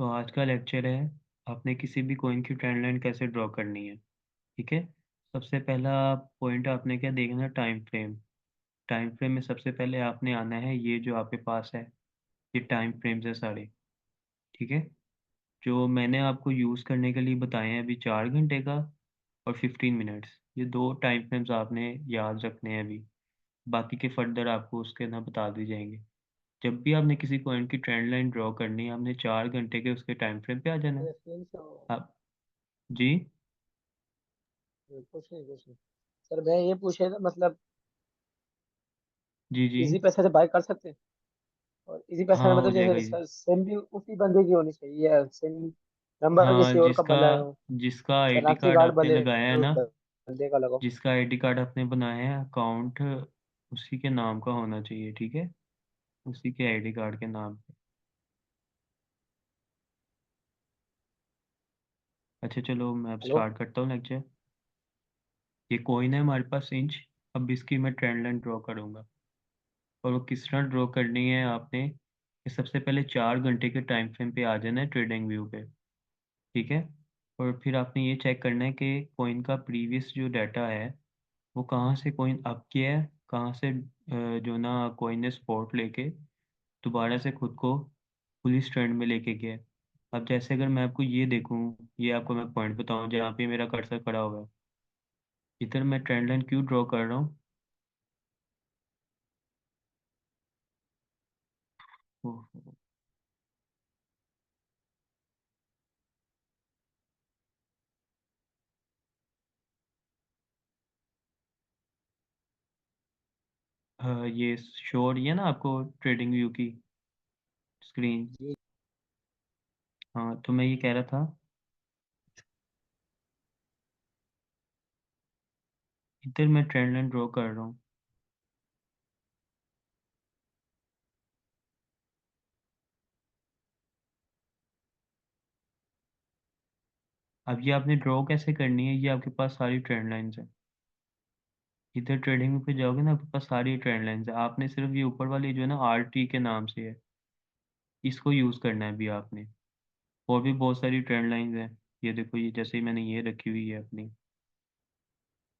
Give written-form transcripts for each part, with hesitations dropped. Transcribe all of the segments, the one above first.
तो आज का लेक्चर है आपने किसी भी कॉइन की ट्रेंड लाइन कैसे ड्रॉ करनी है। ठीक है। सबसे पहला पॉइंट आपने क्या देखना, टाइम फ्रेम। टाइम फ्रेम में सबसे पहले आपने आना है, ये जो आपके पास है ये टाइम फ्रेम्स है सारे। ठीक है। जो मैंने आपको यूज़ करने के लिए बताए हैं अभी 4 घंटे का और 15 मिनट्स, ये दो टाइम फ्रेम्स आपने याद रखने हैं अभी। बाकी के फर्दर आपको उसके ना बता दिए जाएंगे। जब भी आपने किसी कॉइन की ट्रेंड लाइन ड्रॉ करनी है आपने 4 घंटे के उसके टाइम फ्रेम पे आ जाना है। रेफरेंस आप जी। कुछ नहीं सर, मैं ये पूछ रहा था मतलब जी जी। इसी पैसे से बाय कर सकते हैं। और इसी पैसे में हाँ, हो मतलब जाएगा जैसे ये। सर सेम भी उसी बंदे की होनी चाहिए, सेम नंबर हाँ, किसी और का जिसका भला हो। जिसका आईडी शनाख्ती कार्ड कार्ड आपने भले लगाया है उस ना, बंदे का लगाओ। जिसका आईडी कार्ड आपने बनाया है अकाउंट उसी के नाम का होना चाहिए। ठीक है। उसी के आईडी कार्ड के नाम पे। अच्छा चलो मैं अब हेलो। स्टार्ट करता हूँ लेक्चर। ये कॉइन है हमारे पास इंच। अब इसकी मैं ट्रेंड लाइन ड्रॉ करूँगा। और वो किस तरह ड्रॉ करनी है आपने, कि सबसे पहले 4 घंटे के टाइम फ्रेम पे आ जाना है ट्रेडिंग व्यू पे। ठीक है। और फिर आपने ये चेक करना है कि कॉइन का प्रीवियस जो डाटा है वो कहाँ से कॉइन अप किया है, कहाँ से जो ना कॉइन ने सपोर्ट लेके दोबारा से खुद को पुलिस ट्रेंड में लेके गया है। अब जैसे अगर मैं आपको ये देखूँ, ये आपको मैं पॉइंट बताऊँ जहाँ पे मेरा कर्सर खड़ा हुआ है, इधर मैं ट्रेंड लाइन क्यों ड्रॉ कर रहा हूँ। ओहो, ये शो हो रही है ना आपको ट्रेडिंग व्यू की स्क्रीन। जी। हाँ, तो मैं ये कह रहा था, इधर मैं ट्रेंड लाइन ड्रॉ कर रहा हूँ। अब ये आपने ड्रॉ कैसे करनी है, ये आपके पास सारी ट्रेंड लाइंस है। इधर ट्रेडिंग पे जाओगे ना आपके पास सारी ट्रेंड लाइंस है, आपने सिर्फ ये ऊपर वाली जो है ना आर टी के नाम से है, इसको यूज़ करना है अभी आपने। और भी बहुत सारी ट्रेंड लाइंस हैं। ये देखो, ये जैसे ही मैंने ये रखी हुई है अपनी,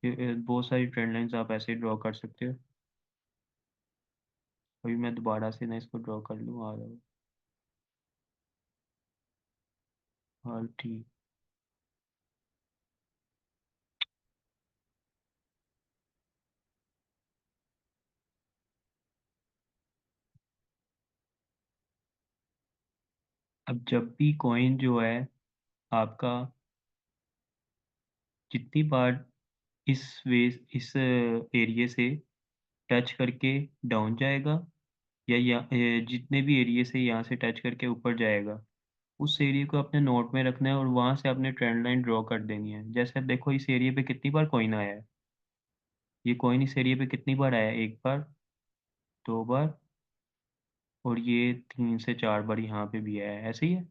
ये बहुत सारी ट्रेंड लाइंस आप ऐसे ड्रॉ कर सकते हो। अभी मैं दोबारा से ना इसको ड्रॉ कर लूँ, आ जाओ। R T. अब जब भी कॉइन जो है आपका जितनी बार इस वे इस एरिया से टच करके डाउन जाएगा, या जितने भी एरिया से यहाँ से टच करके ऊपर जाएगा, उस एरिया को अपने नोट में रखना है और वहां से अपने ट्रेंड लाइन ड्रॉ कर देनी है। जैसे अब देखो इस एरिया पे कितनी बार कॉइन आया है, ये कॉइन इस एरिया पे कितनी बार आया है, एक बार, दो बार, और ये 3 से 4 बार यहाँ पे भी आया है, ऐसे ही है।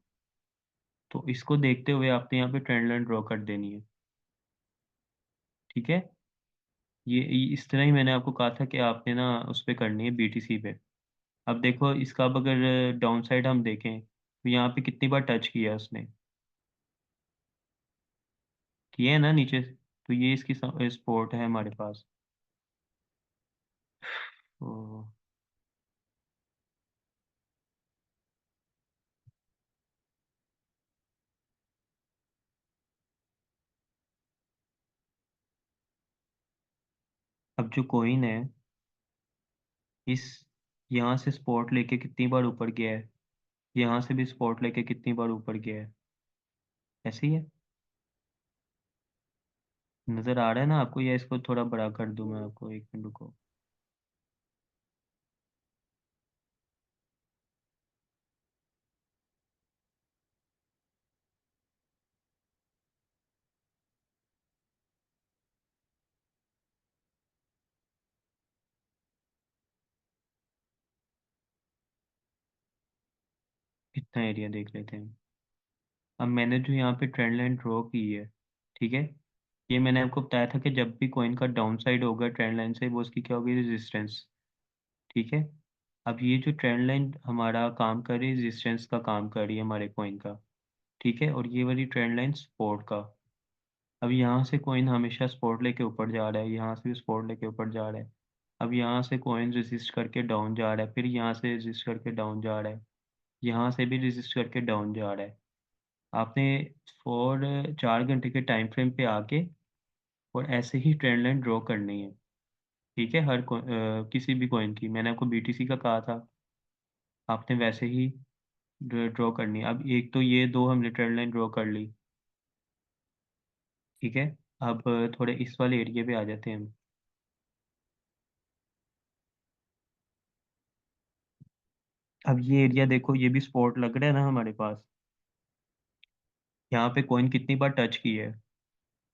तो इसको देखते हुए आपने यहाँ पे ट्रेंड लाइन ड्रॉ कर देनी है। ठीक है। इस तरह ही मैंने आपको कहा था कि आपने ना उस पे करनी है बीटीसी पे। अब देखो इसका अब अगर डाउन साइड हम देखें तो यहाँ पे कितनी बार टच किया उसने, किया है ना नीचे से। तो ये इसकी सपोर्ट है हमारे पास। तो अब जो कोइन है इस यहाँ से सपोर्ट लेके कितनी बार ऊपर गया है, यहाँ से भी सपोर्ट लेके कितनी बार ऊपर गया है, ऐसे ही है। नज़र आ रहा है ना आपको, या इसको थोड़ा बड़ा कर दूं मैं आपको, एक मिनट रुको। इतना एरिया देख लेते हैं। अब मैंने जो यहाँ पे ट्रेंड लाइन ड्रॉ की है, ठीक है, ये मैंने आपको बताया था कि जब भी कॉइन का डाउन साइड होगा ट्रेंड लाइन से वो उसकी क्या होगी, रेजिस्टेंस। ठीक है। अब ये जो ट्रेंड लाइन हमारा काम कर रही है, रेजिस्टेंस का काम कर रही है हमारे कॉइन का। ठीक है, और ये वाली ट्रेंड लाइन सपोर्ट का। अब यहाँ से कॉइन हमेशा सपोर्ट लेके ऊपर जा रहा है, यहाँ से भी सपोर्ट लेके ऊपर जा रहा है। अब यहाँ से कॉइन रेजिस्ट करके डाउन जा रहा है, फिर यहाँ से रेजिस्ट करके डाउन जा रहा है, यहाँ से भी रेजिस्ट करके डाउन जा रहा है। आपने फॉर 4 घंटे के टाइम फ्रेम पे आके और ऐसे ही ट्रेंड लाइन ड्रॉ करनी है। ठीक है, किसी भी कॉइन की, मैंने आपको बीटीसी का कहा था, आपने वैसे ही ड्रॉ करनी है। अब एक तो ये दो हमने ट्रेंड लाइन ड्रॉ कर ली। ठीक है, अब थोड़े इस वाले एरिया पे आ जाते हैं हम। अब ये एरिया देखो, ये भी स्पॉट लग रहा है ना हमारे पास। यहाँ पे कॉइन कितनी बार टच की है,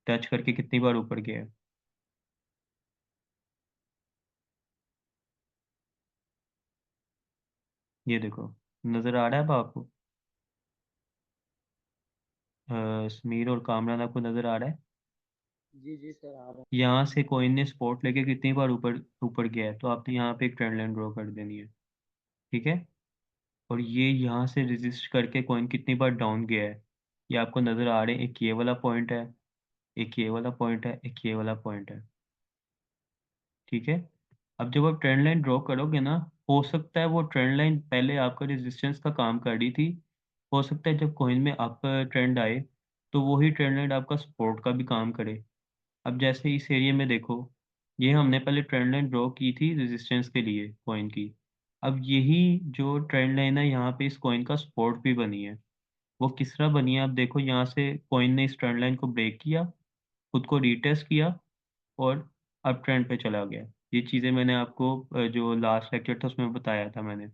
टच करके कितनी बार ऊपर गया है, ये देखो, नजर आ रहा है अब आपको? समीर और कामरान, आपको नजर आ रहा है? जी जी सर, आ रहा यहाँ से कॉइन ने स्पॉट लेके कितनी बार ऊपर ऊपर गया है, तो आपने यहाँ पे एक ट्रेंड लाइन ड्रॉ कर देनी है। ठीक है, और ये यहाँ से रेजिस्ट करके कॉइन कितनी बार डाउन गया है, ये आपको नजर आ रहे हैं। एक ये वाला पॉइंट है, एक ये वाला पॉइंट है, एक ये वाला पॉइंट है। ठीक है, अब जब आप ट्रेंड लाइन ड्रॉ करोगे ना, हो सकता है वो ट्रेंड लाइन पहले आपका रेजिस्टेंस का काम कर रही थी, हो सकता है जब कॉइन में आपका ट्रेंड आए तो वही ट्रेंड लाइन आपका सपोर्ट का भी काम करे। अब जैसे इस एरिया में देखो, ये हमने पहले ट्रेंड लाइन ड्रॉ की थी रेजिस्टेंस के लिए कॉइन की। अब यही जो ट्रेंड लाइन है यहाँ पे इस कॉइन का सपोर्ट भी बनी है। वो किस तरह बनी है, आप देखो, यहाँ से कॉइन ने इस ट्रेंड लाइन को ब्रेक किया, खुद को रीटेस्ट किया, और अप ट्रेंड पे चला गया। ये चीज़ें मैंने आपको जो लास्ट लेक्चर था उसमें बताया था मैंने।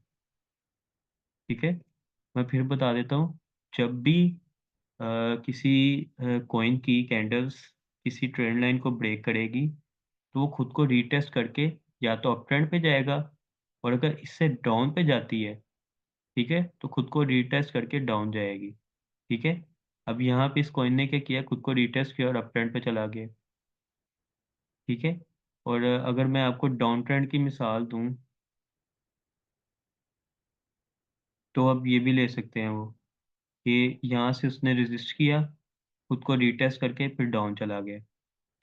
ठीक है, मैं फिर बता देता हूँ। जब भी किसी कॉइन की कैंडल्स किसी ट्रेंड लाइन को ब्रेक करेगी, तो वो खुद को रीटेस्ट करके या तो अप ट्रेंड पे जाएगा, और अगर इससे डाउन पे जाती है, ठीक है, तो खुद को रीटेस्ट करके डाउन जाएगी। ठीक है, अब यहाँ पे इस कॉइन ने क्या किया, खुद को रीटेस्ट किया और अप ट्रेंड पे चला गया। ठीक है, और अगर मैं आपको डाउन ट्रेंड की मिसाल दूं, तो अब ये भी ले सकते हैं वो, कि यहाँ से उसने रेजिस्ट किया, खुद को रीटेस्ट करके फिर डाउन चला गया।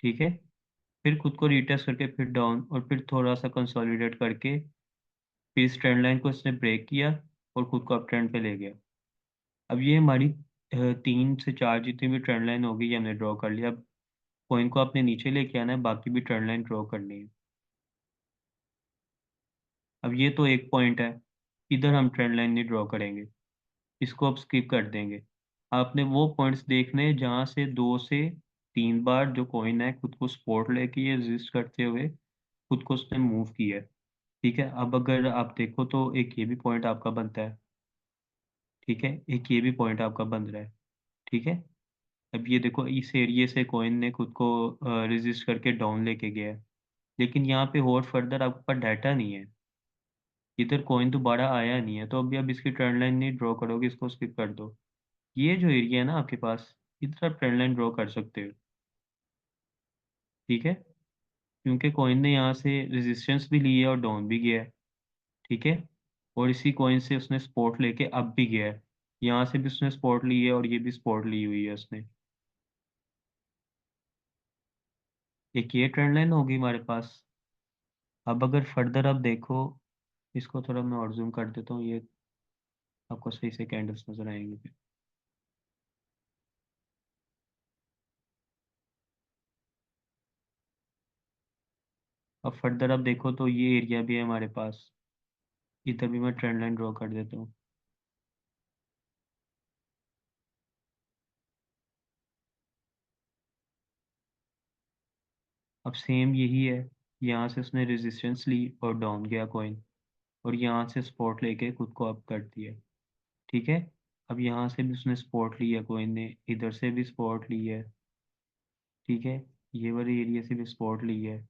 ठीक है, फिर खुद को रीटेस्ट करके फिर डाउन, और फिर थोड़ा सा कंसोलिडेट करके फिर इस ट्रेंड लाइन को इसने ब्रेक किया और खुद को अप ट्रेंड पे ले गया। अब ये हमारी 3 से 4 जितनी भी ट्रेंड लाइन होगी ये हमने ड्रॉ कर लिया। अब पॉइंट को आपने नीचे लेके आना है, बाकी भी ट्रेंड लाइन ड्रॉ करनी है। अब ये तो एक पॉइंट है, इधर हम ट्रेंड लाइन नहीं ड्रॉ करेंगे, इसको अब स्किप कर देंगे। आपने वो पॉइंट्स देखने हैं जहाँ से 2 से 3 बार जो कॉइन है खुद को सपोर्ट लेके ये रेजिस्ट करते हुए खुद को उसने मूव किया है। ठीक है, अब अगर आप देखो तो एक ये भी पॉइंट आपका बनता है। ठीक है, एक ये भी पॉइंट आपका बन रहा है। ठीक है, अब ये देखो, इस एरिया से कॉइन ने खुद को रेजिस्ट करके डाउन लेके गया है, लेकिन यहाँ पे और फर्दर आपके पास डाटा नहीं है, इधर कॉइन दोबारा आया नहीं है, तो अभी अब इसकी ट्रेंड लाइन नहीं ड्रॉ करोगे, इसको स्किप कर दो। ये जो एरिया है ना आपके पास, इधर आप ट्रेंड लाइन ड्रॉ कर सकते हो। ठीक है, क्योंकि कॉइन ने यहाँ से रेजिस्टेंस भी ली है और डाउन भी गया है। ठीक है, और इसी कॉइन से उसने सपोर्ट लेके अप भी गया है, यहाँ से भी उसने सपोर्ट ली है और ये भी सपोर्ट ली हुई है उसने। एक ये ट्रेंड लाइन होगी हमारे पास। अब अगर फर्दर आप देखो, इसको थोड़ा मैं और जूम कर देता हूँ, ये आपको सही से कैंडल्स नजर आएंगे फिर। अब फर्दर आप देखो तो ये एरिया भी है हमारे पास, इधर भी मैं ट्रेंड लाइन ड्रॉ कर देता हूँ। अब सेम यही है, यहाँ से उसने रेजिस्टेंस ली और डाउन गया कॉइन, और यहाँ से सपोर्ट लेके खुद को अप कर दिया। ठीक है, अब यहाँ से भी उसने सपोर्ट लिया कॉइन ने, इधर से भी सपोर्ट ली है। ठीक है, ये वाले एरिया से भी सपोर्ट ली है,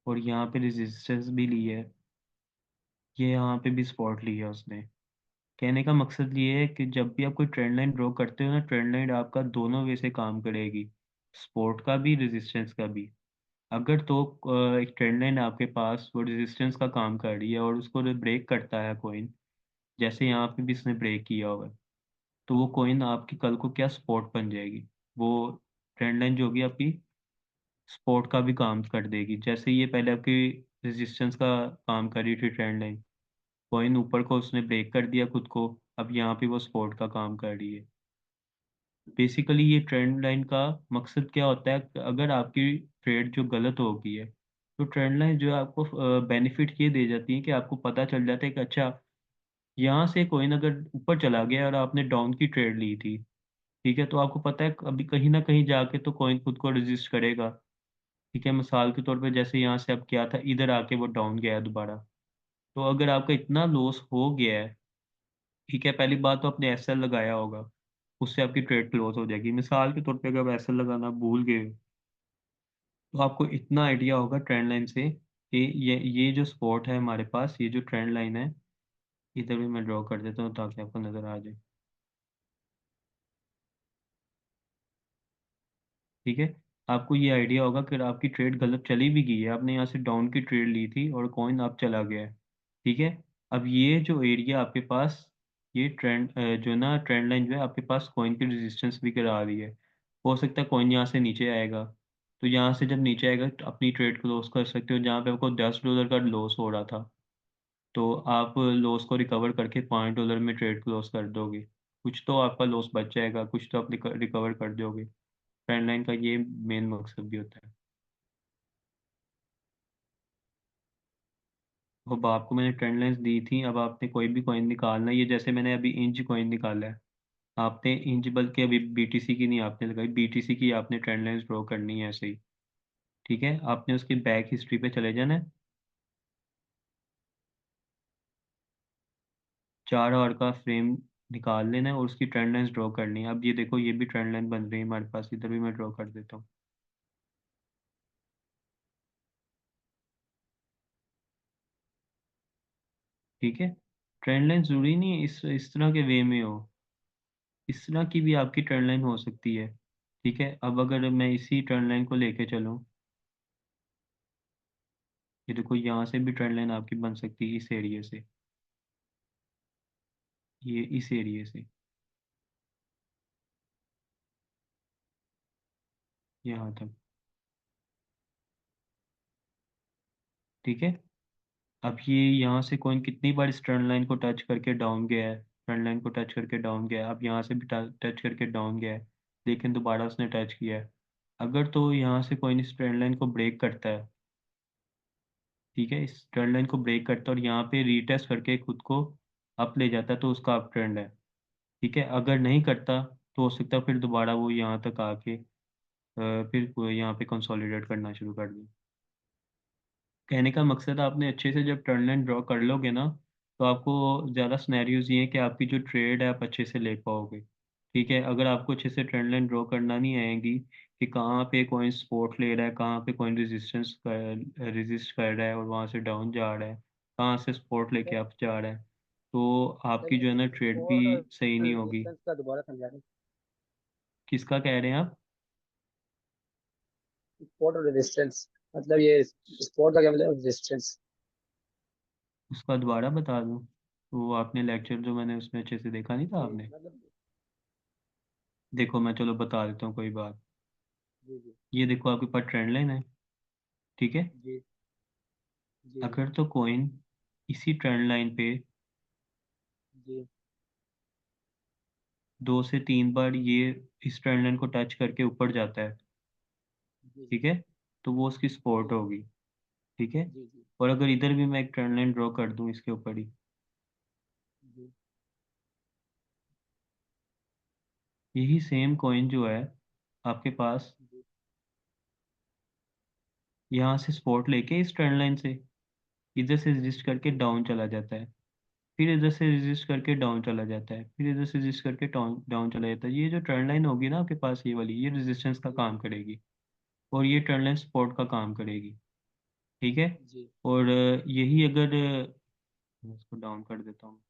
और यहाँ पे रेजिस्टेंस भी ली है, ये यहाँ पे भी सपोर्ट लिया उसने। कहने का मकसद ये है कि जब भी आप कोई ट्रेंड लाइन ड्रॉ करते हो ना, ट्रेंड लाइन आपका दोनों वे से काम करेगी, सपोर्ट का भी रेजिस्टेंस का भी। अगर तो एक ट्रेंड लाइन आपके पास वो रेजिस्टेंस का काम कर रही है और उसको ब्रेक करता है कोइन, जैसे यहाँ पे भी इसने ब्रेक किया होगा, तो वो कोइन आपकी कल को क्या सपोर्ट बन जाएगी। वो ट्रेंड लाइन जो होगी आपकी सपोर्ट का भी काम कर देगी। जैसे ये पहले आपकी रेजिस्टेंस का काम कर रही थी ट्रेंड लाइन, कॉइन ऊपर को उसने ब्रेक कर दिया खुद को, अब यहाँ पे वो सपोर्ट का काम कर रही है। बेसिकली ये ट्रेंड लाइन का मकसद क्या होता है, अगर आपकी ट्रेड जो गलत हो गई है, तो ट्रेंड लाइन जो है आपको बेनिफिट ये दे जाती है कि आपको पता चल जाता है कि अच्छा, यहाँ से कॉइन अगर ऊपर चला गया और आपने डाउन की ट्रेड ली थी, ठीक है, तो आपको पता है अभी कहीं ना कहीं जाके तो कॉइन खुद को रेजिस्ट करेगा। ठीक है, मिसाल के तौर पे जैसे यहाँ से अब क्या था, इधर आके वो डाउन गया है दोबारा। तो अगर आपका इतना लॉस हो गया है, ठीक है, पहली बात तो आपने एसएल लगाया होगा, उससे आपकी ट्रेड क्लोज हो जाएगी। मिसाल के तौर पे अगर आप एसएल लगाना भूल गए हो, तो आपको इतना आइडिया होगा ट्रेंड लाइन से कि ये जो स्पॉट है हमारे पास, ये जो ट्रेंड लाइन है, इधर भी मैं ड्रॉ कर देता हूँ ताकि आपको नजर आ जाए। ठीक है, आपको ये आइडिया होगा कि आपकी ट्रेड गलत चली भी गई है, आपने यहाँ से डाउन की ट्रेड ली थी और कॉइन आप चला गया है। ठीक है, अब ये जो एरिया आपके पास, ये ट्रेंड जो ना ट्रेंड लाइन जो है आपके पास कॉइन की रेजिस्टेंस भी करा रही है। हो सकता है कॉइन यहाँ से नीचे आएगा, तो यहाँ से जब नीचे आएगा तो अपनी ट्रेड क्लोज कर सकते हो। जहाँ पे आपको $10 का लॉस हो रहा था, तो आप लॉस को रिकवर करके $5 में ट्रेड क्लोज कर दोगे। कुछ तो आपका लॉस बच जाएगा, कुछ तो आप रिकवर कर दोगे। ट्रेंड लाइन का ये मेन मकसद भी होता है। अब आपको मैंने ट्रेंड लाइंस दी थी, अब आपने कोई भी कॉइन निकालना है। ये जैसे मैंने अभी इंच कॉइन निकाला है, आपने इंच बल्कि अभी बीटीसी की नहीं आपने लगाई, बीटीसी की आपने ट्रेंड लाइंस ड्रॉ करनी है ऐसे ही। ठीक है, आपने उसकी बैक हिस्ट्री पे चले जाना है, 4 आवर का फ्रेम निकाल लेना है और उसकी ट्रेंड लाइंस ड्रॉ करनी है। अब ये देखो, ये भी ट्रेंड लाइन बन रही है हमारे पास, इधर भी मैं ड्रॉ कर देता हूँ। ठीक है, ट्रेंड लाइन जरूरी नहीं है इस तरह के वे में हो, इस तरह की भी आपकी ट्रेंड लाइन हो सकती है। ठीक है, अब अगर मैं इसी ट्रेंड लाइन को लेके चलूँ, ये देखो यहाँ से भी ट्रेंड लाइन आपकी बन सकती है इस एरिया से, ये इस एरिया से यहाँ तक। ठीक है, अब ये यहाँ से कौन कितनी बार इस ट्रेंड लाइन को टच करके डाउन गया है, ट्रेंड लाइन को टच करके डाउन गया है, अब यहाँ से भी टच करके डाउन गया है, लेकिन दोबारा उसने टच किया है। अगर तो यहाँ से कोई इस ट्रेंड लाइन को ब्रेक करता है, ठीक है, इस ट्रेंड लाइन को ब्रेक करता है और यहाँ पे रीटेस्ट करके खुद को अप ले जाता है, तो उसका अप ट्रेंड है। ठीक है, अगर नहीं करता तो हो सकता है फिर दोबारा वो यहाँ तक आके फिर वो यहाँ पे कंसोलिडेट करना शुरू कर दे। कहने का मकसद, आपने अच्छे से जब टर्न लाइन ड्रॉ कर लोगे ना, तो आपको ज़्यादा सिनेरियोज ये हैं कि आपकी जो ट्रेड है आप अच्छे से ले पाओगे। ठीक है, अगर आपको अच्छे से ट्रेंड लाइन ड्रॉ करना नहीं आएगी कि कहाँ पे कॉइन सपोर्ट ले रहा है, कहाँ पे कॉइन रेजिस्ट कर रहा है और वहाँ से डाउन जा रहा है, कहाँ से सपोर्ट लेके सर अप जा रहा है, तो सर आपकी जो है ना ट्रेड भी सपोर्ट और सही नहीं होगी। रेजिस्टेंस का दोबारा समझा दें। किसका कह रहे हैं आप? सपोर्ट और रेजिस्टेंस मतलब ये सपोर्ट का क्या मतलब रेजिस्टेंस। उसका दोबारा बता दूँ? वो आपने लेक्चर जो मैंने उसमें अच्छे से देखा नहीं था जी आपने? मतलब। देखो मैं चलो बता देता हूँ कोई बात। जी जी ये देखो आपके पास ट्रेंड लाइन है, ठीक है, जी जी जी अगर तो कॉइन इसी ट्रेंड लाइन पे जी 2 से 3 बार ये इस ट्रेंड लाइन को टच करके ऊपर जाता है, जी जी ठीक है, तो वो उसकी सपोर्ट जी होगी। ठीक है, जी जी और अगर इधर भी मैं एक ट्रेंड लाइन ड्रॉ कर दूं इसके ऊपर ही, जी यही सेम कॉइन जो है आपके पास जी यहाँ से सपोर्ट लेके इस ट्रेंड लाइन से इधर से रजिस्ट करके जी डाउन चला जाता है, फिर इधर से रजिस्ट करके डाउन चला जाता है, फिर इधर से रजिस्ट करके डाउन डाउन चला जाता है। ये जो ट्रेंड लाइन होगी ना आपके पास, ये वाली, ये रेजिस्टेंस का जी काम करेगी और ये ट्रेंड लाइन सपोर्ट का काम करेगी। ठीक है, जी और यही अगर मैं इसको डाउन कर देता हूँ,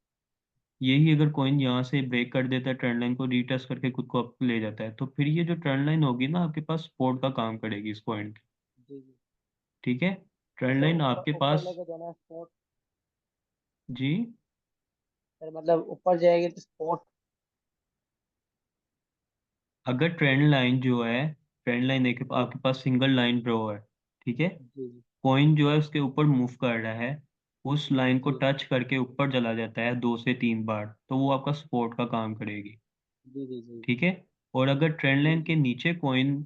यही अगर कॉइन यहाँ से ब्रेक कर देता है, ट्रेंड लाइन को रीटेस्ट करके खुद को अप ले जाता है, तो फिर ये जो ट्रेंड लाइन होगी ना आपके पास, सपोर्ट का काम करेगी इस पॉइंट। जी जी ठीक है, ट्रेंड जैसे लाइन ऊपर आपके ऊपर पास। लेके जाना है स्पोर्ट। जी, फिर मतलब ऊपर जाएगी तो स्पोर्ट। अगर ट्रेंड लाइन जो है, ट्रेंड लाइन एक जी आपके पास सिंगल लाइन ड्रॉ है, ठीक है, जी जी कॉइन जो है उसके ऊपर मूव कर रहा है, उस लाइन को जी टच करके ऊपर चला जाता है 2 से 3 बार, तो वो आपका सपोर्ट का काम करेगी। जी जी जी ठीक है, और अगर ट्रेंड जी लाइन के नीचे कॉइन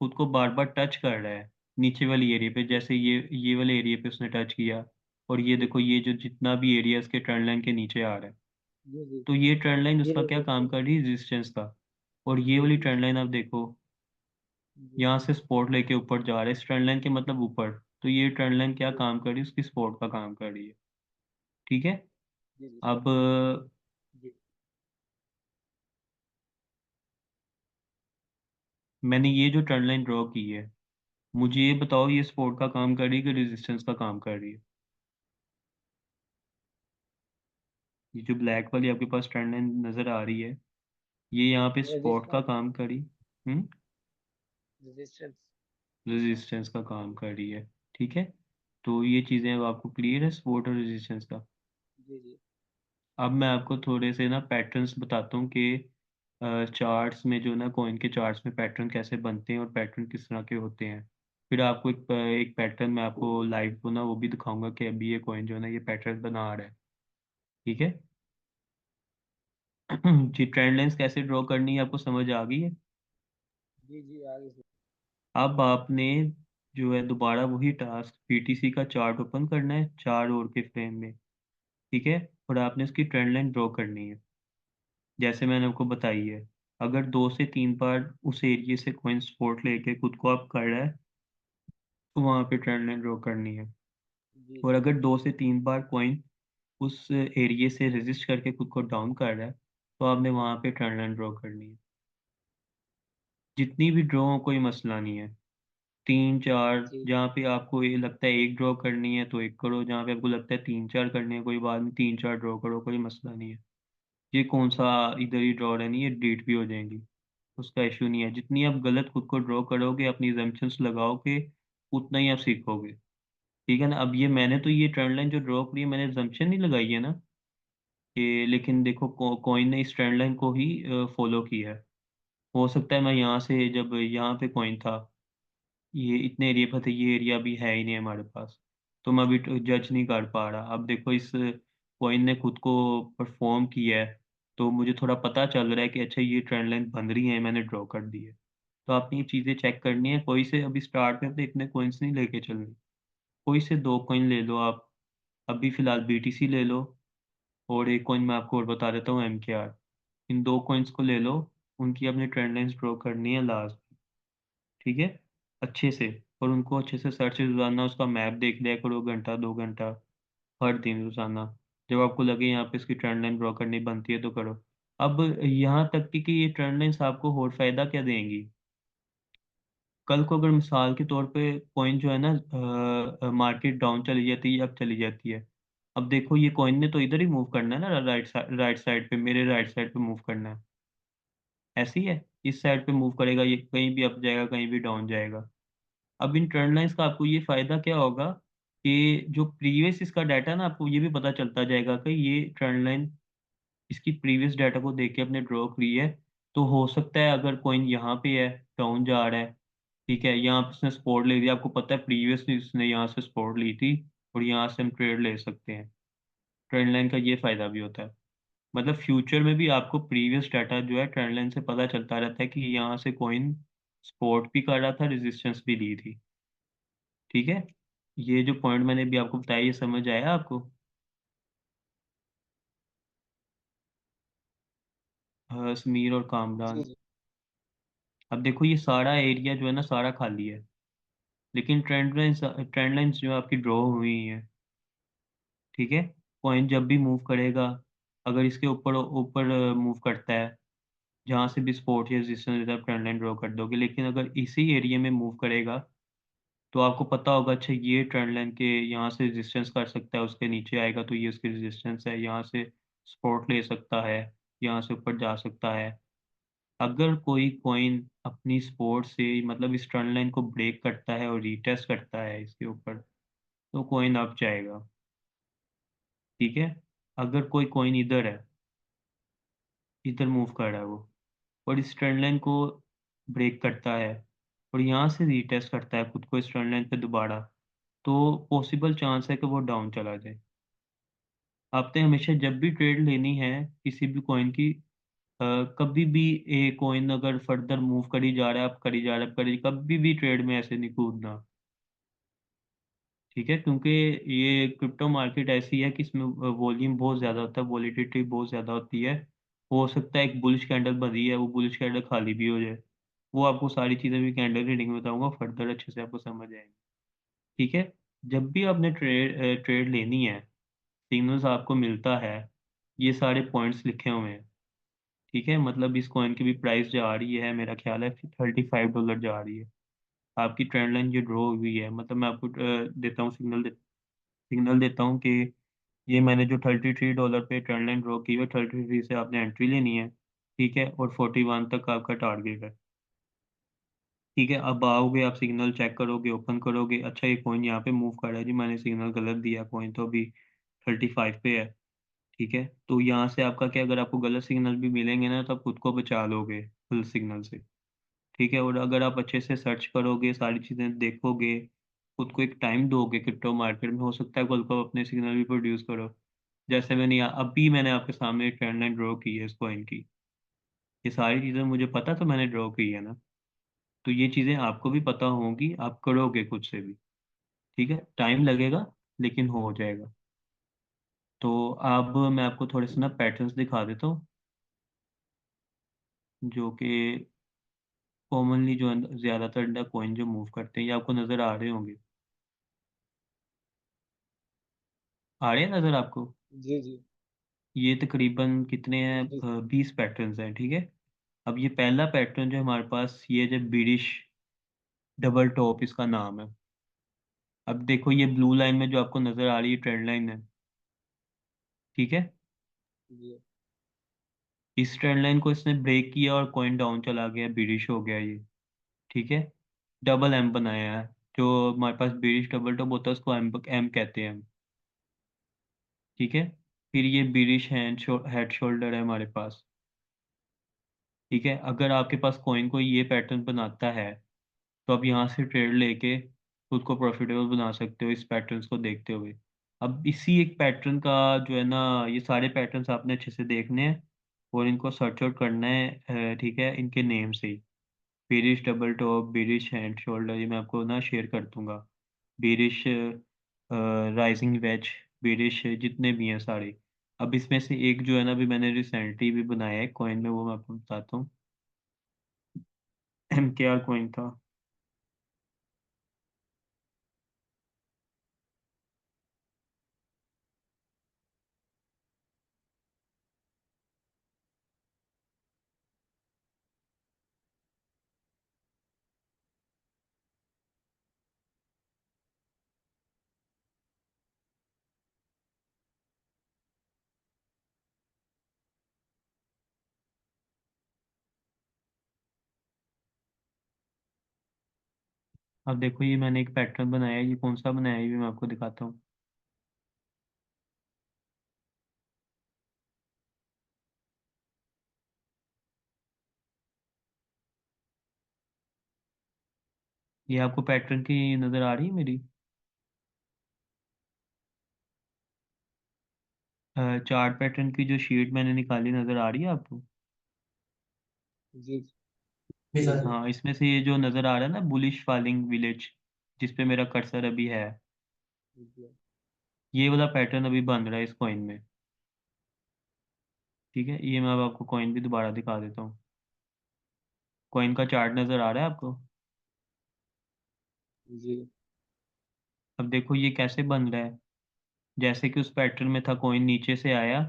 खुद को बार बार टच कर रहा है नीचे वाली एरिया पे, जी जैसे ये वाले एरिया पे उसने टच किया, और ये जी देखो ये जो जितना भी एरिया इसके ट्रेंड लाइन के नीचे आ रहा है, जी जी तो ये ट्रेंड लाइन ये उसका क्या काम रेजिस्टेंस। कर रही है, रेजिस्टेंस का। और ये जी वाली जी ट्रेंड लाइन आप देखो, जी यहाँ से सपोर्ट लेके ऊपर जा रहा है, इस ट्रेंड लाइन के मतलब ऊपर, तो ये ट्रेंड लाइन क्या जी काम कर रही है, उसकी सपोर्ट का काम कर रही है। ठीक है, जी जी अब जी मैंने ये जो ट्रेंड लाइन ड्रॉ की है, मुझे ये बताओ ये सपोर्ट का काम कर रही है कि रेजिस्टेंस का काम कर रही है। ये जो ब्लैक वाली आपके पास ट्रेंड लाइन नजर आ रही है, ये यहाँ पे सपोर्ट का रेजिस्टेंस। काम करी, रेजिस्टेंस। रेजिस्टेंस का काम कर रही है। ठीक है, तो ये चीज़ें अब आपको क्लियर है सपोर्ट और रेजिस्टेंस का। जी जी अब मैं आपको थोड़े से ना पैटर्न्स बताता हूँ कि चार्ट्स में जो ना कॉइन के चार्ट्स में पैटर्न कैसे बनते हैं और पैटर्न किस तरह के होते हैं। फिर आपको एक पैटर्न मैं आपको लाइव को ना वो भी दिखाऊंगा कि अभी ये कॉइन जो है ना ये पैटर्न बना रहा है। ठीक है। जी, ट्रेंड लाइंस कैसे ड्रॉ करनी है आपको समझ आ गई है। जी जी आगे से। अब आपने जो है दोबारा वही टास्क पीटीसी का चार्ट ओपन करना है 4 और के फ्रेम में। ठीक है, और आपने इसकी ट्रेंड लाइन ड्रॉ करनी है जैसे मैंने आपको बताई है। अगर 2 से 3 बार उस एरिया से कोई सपोर्ट लेके खुद को अप कर रहा है, तो वहां पे ट्रेंड लाइन ड्रॉ करनी है। जी और जी अगर 2 से 3 बार कॉइन उस एरिया से रेजिस्ट करके खुद को डाउन कर रहा है, तो आपने वहां पे ट्रेंड लाइन ड्रॉ करनी है। जितनी भी ड्रॉ हो कोई मसला नहीं है, 3 4, जी जहाँ पे आपको ये लगता है एक ड्रॉ करनी है तो एक करो, जहाँ पे आपको लगता है 3 4 करनी है कोई बात नहीं, 3 4 ड्रॉ करो, कोई मसला नहीं है। ये कौन सा इधर ही ड्रॉ रहनी है, डिलीट भी हो जाएंगी, उसका इशू नहीं है। जितनी आप गलत खुद को ड्रॉ करोगे, अपनी जम्पशंस लगाओगे, उतना ही आप सीखोगे। ठीक है ना। अब ये मैंने तो ये ट्रेंड लाइन जो ड्रॉ करी है, मैंने जम्पशन नहीं लगाई है ना, कि लेकिन देखो कॉइन ने इस ट्रेंड लाइन को ही फॉलो किया है। हो सकता है मैं यहाँ से जब यहाँ पे कॉइन था, ये इतने एरिया पर थे, ये एरिया भी है ही नहीं हमारे पास, तो मैं अभी जज नहीं कर पा रहा। अब देखो इस कॉइन ने खुद को परफॉर्म किया है, तो मुझे थोड़ा पता चल रहा है कि अच्छा ये ट्रेंड लाइन बन रही है, मैंने ड्रॉ कर दी है। तो आपने ये चीज़ें चेक करनी है, कोई से अभी स्टार्ट में अपने इतने कॉइन्स नहीं लेके चलने, कोई से 2 कॉइन ले लो आप। अभी फिलहाल बीटीसी ले लो, और एक कॉइन मैं आपको और बता देता हूँ MKR। इन 2 कॉइन्स को ले लो, उनकी अपनी ट्रेंड लाइंस ड्रॉ करनी है लास्ट। ठीक है, अच्छे से, और उनको अच्छे से सर्च से रोजाना उसका मैप देख लिया करो, घंटा 2 घंटा हर दिन रोजाना। जब आपको लगे यहाँ पे इसकी ट्रेंड लाइन ड्रॉ करनी बनती है तो करो। अब यहाँ तक कि ये ट्रेंड लाइंस आपको और फायदा क्या देंगी। कल को अगर मिसाल के तौर पे कॉइन जो है ना मार्केट डाउन चली जाती है या अप चली जाती है, अब देखो ये कॉइन ने तो इधर ही मूव करना है ना, राइट साइड पे, मेरे राइट साइड पे मूव करना है। ऐसे ही है, इस साइड पे मूव करेगा, ये कहीं भी अप जाएगा कहीं भी डाउन जाएगा। अब इन ट्रेंड लाइंस का आपको ये फायदा क्या होगा कि जो प्रीवियस इसका डाटा ना, आपको ये भी पता चलता जाएगा कि ये ट्रेंड लाइन इसकी प्रीवियस डाटा को देख के अपने ड्रॉ करी है। तो हो सकता है अगर कॉइन यहाँ पे है, डाउन जा रहा है, ठीक है, यहाँ पे उसने सपोर्ट ले लिया, आपको पता है प्रीवियसली उसने यहाँ से सपोर्ट ली थी, और यहाँ से हम ट्रेड ले सकते हैं। ट्रेंड लाइन का ये फायदा भी होता है, मतलब फ्यूचर में भी आपको प्रीवियस डाटा जो है ट्रेंड लाइन से पता चलता रहता है कि यहाँ से कॉइन सपोर्ट भी कर रहा था, रेजिस्टेंस भी ली थी। ठीक है, ये जो पॉइंट मैंने भी आपको बताया, ये समझ आया आपको। समीर और जी कामरान। जी अब देखो ये सारा एरिया जो है ना सारा खाली है, लेकिन ट्रेंड लाइंस जो है आपकी ड्रॉ हुई हैं। ठीक है, पॉइंट जब भी मूव करेगा, अगर इसके ऊपर ऊपर मूव करता है, जहाँ से भी सपोर्ट या रेजिस्टेंस रहता है ट्रेंड लाइन ड्रॉ कर दोगे। लेकिन अगर इसी एरिया में मूव करेगा, तो आपको पता होगा अच्छा ये ट्रेंड लाइन के यहाँ से रेजिस्टेंस कर सकता है, उसके नीचे आएगा तो ये उसकी रेजिस्टेंस है, यहाँ से सपोर्ट ले सकता है, यहाँ से ऊपर जा सकता है। अगर कोई कॉइन अपनी सपोर्ट से मतलब इस ट्रेंड लाइन को ब्रेक करता है और रीटेस्ट करता है इसके ऊपर, तो कॉइन अप जाएगा। ठीक है। अगर कोई कॉइन इधर है, इधर मूव कर रहा है वो, और इस ट्रेंड लाइन को ब्रेक करता है और यहाँ से रीटेस्ट करता है खुद को इस ट्रेंड लाइन पे दोबारा, तो पॉसिबल चांस है कि वो डाउन चला जाए। आपने हमेशा जब भी ट्रेड लेनी है किसी भी कॉइन की, कभी भी ए कॉइन अगर फर्दर मूव करी जा रहा है, आप करी जा रहा है, करी, कभी भी ट्रेड में ऐसे नहीं कूदना। ठीक है, क्योंकि ये क्रिप्टो मार्केट ऐसी है कि इसमें वॉल्यूम बहुत ज़्यादा होता है, वॉलीटिलिटी बहुत ज़्यादा होती है। हो सकता है एक बुलिश कैंडल बनी है, वो बुलिश कैंडल खाली भी हो जाए। वो आपको सारी चीज़ें भी कैंडल रीडिंग में बताऊंगा, फर्दर अच्छे से आपको समझ आएंगे। ठीक है। जब भी आपने ट्रेड लेनी है, सिग्नल्स आपको मिलता है, ये सारे पॉइंट्स लिखे हुए हैं। ठीक है, मतलब इस कॉइन की भी प्राइस जा रही है, मेरा ख्याल है $35 जा रही है। आपकी ट्रेंड लाइन ये ड्रॉ हुई है, मतलब मैं आपको देता हूँ सिग्नल देता हूँ कि ये मैंने जो $33 पे ट्रेंड लाइन ड्रॉ की है, 33 से आपने एंट्री लेनी है। ठीक है, और 41 तक आपका टारगेट है। ठीक है, अब आओगे आप सिग्नल चेक करोगे, ओपन करोगे, अच्छा ये कॉइन यहाँ पे मूव कर रहा है जी, मैंने सिग्नल गलत दिया, कॉइन तो अभी 35 पे है। ठीक है, तो यहाँ से आपका क्या, अगर आपको गलत सिग्नल भी मिलेंगे ना तो आप खुद को बचा लोगे गलत सिग्नल से। ठीक है, और अगर आप अच्छे से सर्च करोगे, सारी चीज़ें देखोगे, खुद को एक टाइम दोगे क्रिप्टो मार्केट में, हो सकता है कल को आप अपने सिग्नल भी प्रोड्यूस करो। जैसे अभी मैंने आपके सामने एक ट्रेंड लाइन ड्रॉ की है इस कॉइन की। ये सारी चीज़ें मुझे पता तो मैंने ड्रॉ की है ना, तो ये चीज़ें आपको भी पता होंगी, आप करोगे खुद से भी। ठीक है, टाइम लगेगा लेकिन हो जाएगा। तो अब मैं आपको थोड़े से ना पैटर्न्स दिखा देता हूँ, जो कि कॉमनली जो ज़्यादातर कॉइन जो मूव करते हैं, ये आपको नज़र आ रहे होंगे। आ रहे हैं नज़र आपको? जी जी ये तकरीबन कितने जी। हैं, 20 पैटर्न्स हैं। ठीक है। अब ये पहला पैटर्न जो हमारे पास, ये जो बिरिश डबल टॉप इसका नाम है। अब देखो ये ब्लू लाइन में जो आपको नज़र आ रही है ट्रेंड लाइन है। ठीक है, जी इस ट्रेंड लाइन को इसने ब्रेक किया और कॉइन डाउन चला गया, बिरिश हो गया ये। ठीक है, डबल एम बनाया है। जो हमारे पास बिरिश डबल टॉप होता है उसको एम एम कहते हैं हम। ठीक है, फिर ये बिरिश हेड शोल्डर है हमारे पास। ठीक है, अगर आपके पास कॉइन को ये पैटर्न बनाता है, तो आप यहाँ से ट्रेड लेके खुद को प्रॉफिटेबल बना सकते हो इस पैटर्न्स को देखते हुए। अब इसी एक पैटर्न का जो है ना, ये सारे पैटर्न्स आपने अच्छे से देखने हैं और इनको सर्च आउट करना है। ठीक है, इनके नेम से ही, bearish double top, bearish hand shoulder, ये मैं आपको ना शेयर कर दूंगा। बेरिश राइजिंग वेज, बेरिश जितने भी हैं सारे। अब इसमें से एक जो है ना, अभी मैंने रिसेंटली भी बनाया है कॉइन में, वो मैं आपको बताता हूँ। MKR कॉइन था। अब देखो ये मैंने एक पैटर्न बनाया है, ये कौन सा बनाया है ये भी मैं आपको दिखाता हूँ। ये आपको पैटर्न की नज़र आ रही है मेरी? चार्ट पैटर्न की जो शीट मैंने निकाली नज़र आ रही है आपको? जी हाँ, इसमें से ये जो नज़र आ रहा है ना, बुलिश फॉलिंग विलेज, जिस पे मेरा कर्सर अभी है, जी ये वाला पैटर्न अभी बन रहा है इस कॉइन में। ठीक है, ये मैं अब आपको कॉइन भी दोबारा दिखा देता हूँ। कॉइन का चार्ट नज़र आ रहा है आपको? जी अब देखो ये कैसे बन रहा है, जैसे कि उस पैटर्न में था, कॉइन नीचे से आया।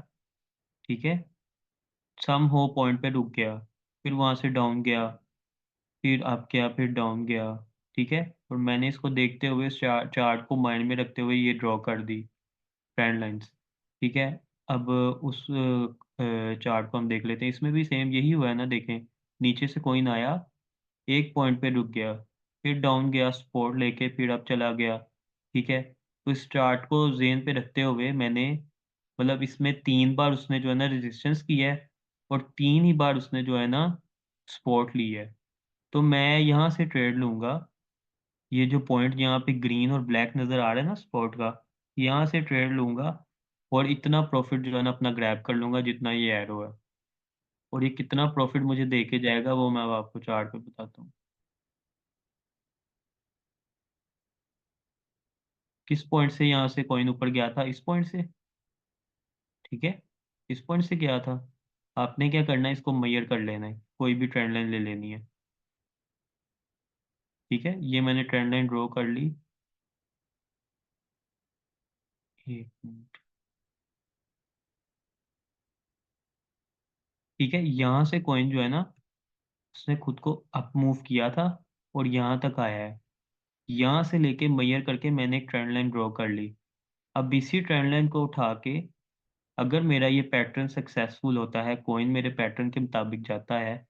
ठीक है, सम हो पॉइंट पे रुक गया, फिर वहां से डाउन गया, फिर अप गया, फिर डाउन गया। ठीक है, और मैंने इसको देखते हुए चार्ट को माइंड में रखते हुए ये ड्रॉ कर दी ट्रेंड लाइंस। ठीक है, अब उस चार्ट को हम देख लेते हैं, इसमें भी सेम यही हुआ है ना, देखें नीचे से कॉइन आया, एक पॉइंट पे रुक गया, फिर डाउन गया सपोर्ट लेके, फिर अब चला गया। ठीक है, तो इस चार्ट को जेन पे रखते हुए मैंने, मतलब इसमें 3 बार उसने जो है ना रेजिस्टेंस किया है, और 3 ही बार उसने जो है ना सपोर्ट ली है। तो मैं यहाँ से ट्रेड लूंगा, ये जो पॉइंट यहाँ पे ग्रीन और ब्लैक नजर आ रहा है ना स्पॉट का, यहाँ से ट्रेड लूंगा, और इतना प्रॉफिट जो है ना अपना ग्रैब कर लूंगा जितना ये एरो है। और ये कितना प्रॉफिट मुझे दे के जाएगा वो मैं अब आपको चार्ट पे बताता हूँ। किस पॉइंट से यहाँ से कॉइन ऊपर गया था, इस पॉइंट से। ठीक है, इस पॉइंट से गया था। आपने क्या करना है, इसको मेजर कर लेना है, कोई भी ट्रेंड लाइन ले लेनी है। ठीक है, ये मैंने ट्रेंड लाइन ड्रॉ कर ली। एक मिनट। ठीक है, यहाँ से कॉइन जो है ना, उसने खुद को अप मूव किया था और यहाँ तक आया है। यहाँ से लेके मेजर करके मैंने एक ट्रेंड लाइन ड्रॉ कर ली। अब इसी ट्रेंड लाइन को उठा के, अगर मेरा ये पैटर्न सक्सेसफुल होता है, कॉइन मेरे पैटर्न के मुताबिक जाता है,